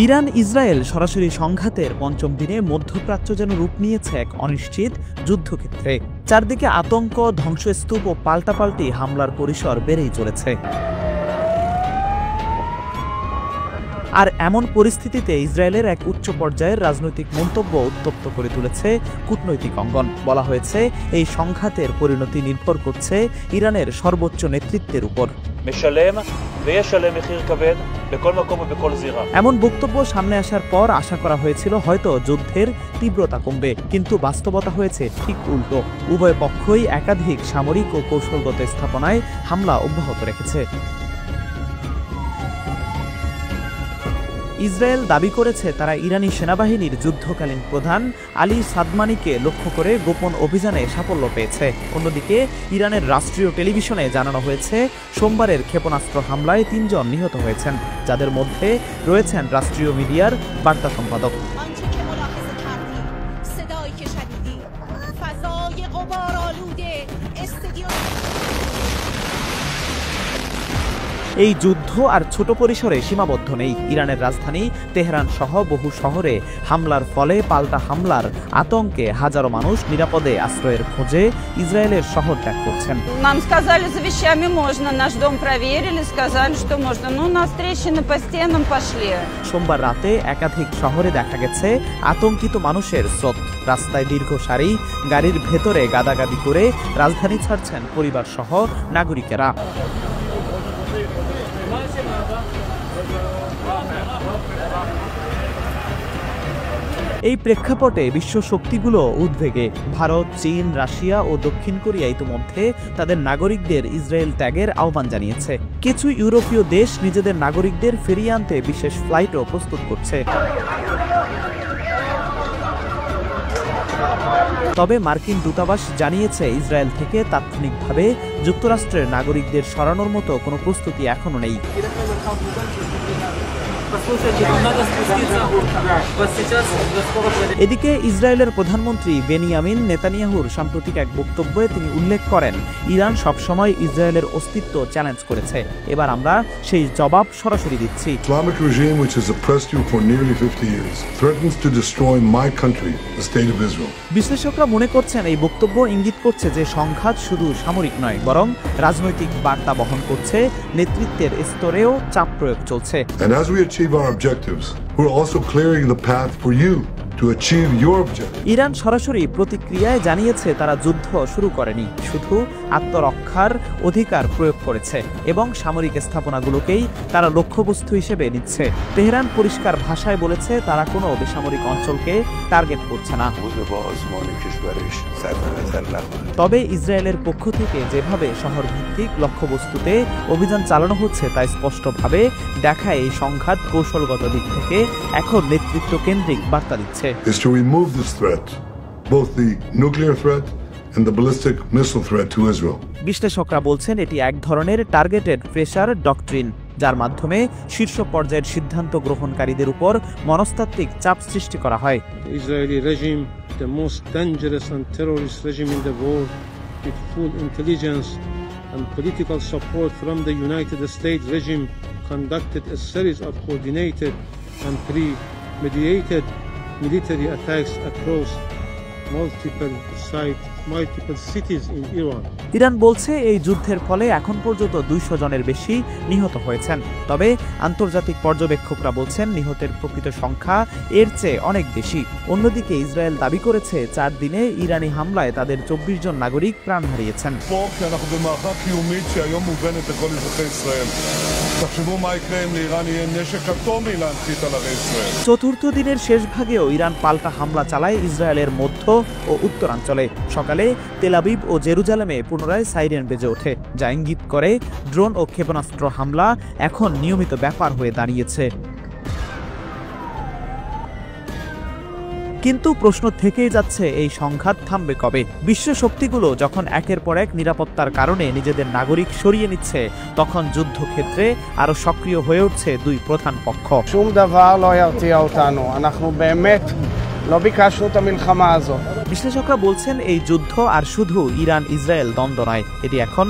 Iran Israel সরাসরি সংঘাতের পঞ্চম দিনে মধ্যপ্রাচ্য যেন রূপ নিয়েছে এক অনিশ্চিত যুদ্ধক্ষেত্রে। চারদিকে আতঙ্ক, ধ্বংসস্তূপ ও পাল্টাপাল্টি হামলার পরিসর বেড়েই চলেছে। আর এমন পরিস্থিতিতে ইসরায়েলের এক উচ্চ পর্যায়ের রাজনৈতিক মন্তব্য উত্তপ্ত করে তুলেছে কূটনৈতিক অঙ্গন। বলা হয়েছে, এই সংঘাতের পরিণতি নির্ভর করছে ইরানের সর্বোচ্চ নেতৃত্বের উপর। এমন বক্তব্য সামনে আসার পর আশা করা হয়েছিল হয়তো যুদ্ধের তীব্রতা কমবে, কিন্তু বাস্তবতা হয়েছে ঠিক উল্টো। উভয় পক্ষই একাধিক সামরিক ও কৌশলগত স্থাপনায় হামলা অব্যাহত রেখেছে। ইসরায়েল দাবি করেছে তারা ইরানি সেনাবাহিনীর যুদ্ধকালীন প্রধান আলী সাদমানিকে লক্ষ্য করে গোপন অভিযানে সাফল্য পেয়েছে। অন্যদিকে ইরানের রাষ্ট্রীয় টেলিভিশনে জানানো হয়েছে, সোমবারের ক্ষেপণাস্ত্র হামলায় ৩ জন নিহত হয়েছেন, যাদের মধ্যে রয়েছেন রাষ্ট্রীয় মিডিয়ার বার্তা সম্পাদক। এই যুদ্ধ আর ছোট পরিসরে সীমাবদ্ধ নেই। ইরানের রাজধানী তেহরান সহ বহু শহরে হামলার ফলে পাল্টা হামলার আতঙ্কে হাজারো মানুষ নিরাপদে আশ্রয়ের খোঁজে ইসরায়েলের শহর ত্যাগ করছেন। Нам сказали, за вещами можно, наш дом проверили, сказали, что можно. Ну, нас трещины по стенам пошли. সোমবার রাতে একাধিক শহরে দেখা গেছে আতঙ্কিত মানুষের স্রোত। রাস্তায় দীর্ঘ সারি, গাড়ির ভেতরে গাদাগাদি করে রাজধানী ছাড়ছেন পরিবার সহ নাগরিকেরা। এই প্রেক্ষাপটে বিশ্ব শক্তিগুলো উদ্বেগে। ভারত, চীন, রাশিয়া ও দক্ষিণ কোরিয়া ইতিমধ্যে তাদের নাগরিকদের ইসরায়েল ত্যাগের আহ্বান জানিয়েছে। কিছু ইউরোপীয় দেশ নিজেদের নাগরিকদের ফিরিয়ে আনতে বিশেষ ফ্লাইটও প্রস্তুত করছে। তবে মার্কিন দূতাবাস জানিয়েছে, ইসরায়েল থেকে তাৎক্ষণিকভাবে যুক্তরাষ্ট্রের নাগরিকদের সরানোর মতো কোনো প্রস্তুতি এখনো নেই। এদিকে ইসরায়েলের প্রধানমন্ত্রী বেনিয়ামিন নেতানিয়াহুর সাম্প্রতিক এক বক্তব্যে তিনি উল্লেখ করেন, ইরান সবসময় ইসরায়েলের অস্তিত্ব চ্যালেঞ্জ করেছে, এবার আমরা সেই জবাব সরাসরি দিচ্ছি। Islamic regime which has oppressed you for nearly 50 years threatens to destroy my country, the state of Israel. বিশ্লেষকরা মনে করছেন, এই বক্তব্য ইঙ্গিত করছে যে সংঘাত শুধু সামরিক নয়, বরং রাজনৈতিক বার্তা বহন করছে, নেতৃত্বের স্তরেও চাপ প্রয়োগ চলছে। And as we achieve our objectives, we're also clearing the path for you to achieve your objectives. Iran সরাসরি প্রতিক্রিয়ায় জানিয়েছে তারা যুদ্ধ শুরু করেনি, শুধু আত্মরক্ষার অধিকার প্রয়োগ করেছে এবং সামরিক স্থাপনাগুলোকেই তারা লক্ষ্যবস্তু হিসেবে নিচ্ছে। তেহরান পরিষ্কার ভাষায় বলেছে, তারা কোনো বেসামরিক অঞ্চলকে টার্গেট করছে না। তবে ইসরায়েলের পক্ষ থেকে যেভাবে শহর ভিত্তিক লক্ষ্যবস্তুতে অভিযান চালানো হচ্ছে তা স্পষ্টভাবে দেখায় এই সংঘাত কৌশলগত দিক থেকে এখন নেতৃত্ব কেন্দ্রিক বার্তা দিচ্ছে। Is to remove this threat, both the nuclear threat and the ballistic missile threat to Israel. বিশ্লেষকরা বলছেন, এটি এক ধরনের টার্গেটেড প্রেসার ডক্ট্রিন, যার মাধ্যমে শীর্ষ পর্যায়ের সিদ্ধান্ত গ্রহণকারীদের উপর মনস্তাত্ত্বিক চাপ সৃষ্টি করা হয়। Israeli regime, the most dangerous and terrorist regime in the world, with full intelligence and political support from the United States regime, conducted a series of coordinated and premeditated military attacks across multiple cities in Iran. Iran বলছে, এই যুদ্ধের ফলে এখন পর্যন্ত 200 জনের বেশি নিহত হয়েছেন। তবে আন্তর্জাতিক পর্যবেক্ষকরা বলছেন, নিহতের প্রকৃত সংখ্যা এর চেয়ে অনেক বেশি। অন্যদিকে ইসরায়েল দাবি করেছে, 4 দিনে ইরানি হামলায় তাদের 24 জন নাগরিক প্রাণ হারিয়েছেন। চতুর্থ দিনের শেষ ভাগেও ইরান পাল্টা হামলা চালায় ইসরায়েলের মধ্য ও উত্তরাঞ্চলে। সকালে তেল আবিব ও জেরুজালেমে পুনরায় সাইরেন বেজে ওঠে, যা ইঙ্গিত করে ড্রোন ও ক্ষেপণাস্ত্র হামলা এখন নিয়মিত ব্যাপার হয়ে দাঁড়িয়েছে। কিন্তু প্রশ্ন থেকেই যাচ্ছে, এই সংঘাত থামবে কবে? বিশ্ব শক্তিগুলো যখন একের পর এক নিরাপত্তার কারণে নিজেদের নাগরিক সরিয়ে নিচ্ছে, তখন যুদ্ধক্ষেত্রে আরো সক্রিয় হয়ে উঠছে দুই প্রধান পক্ষ। বিশ্লেষকরা বলছেন, এই যুদ্ধ আর শুধু ইরান ইসরায়েল দ্বন্দ্ব নয়, এটি এখন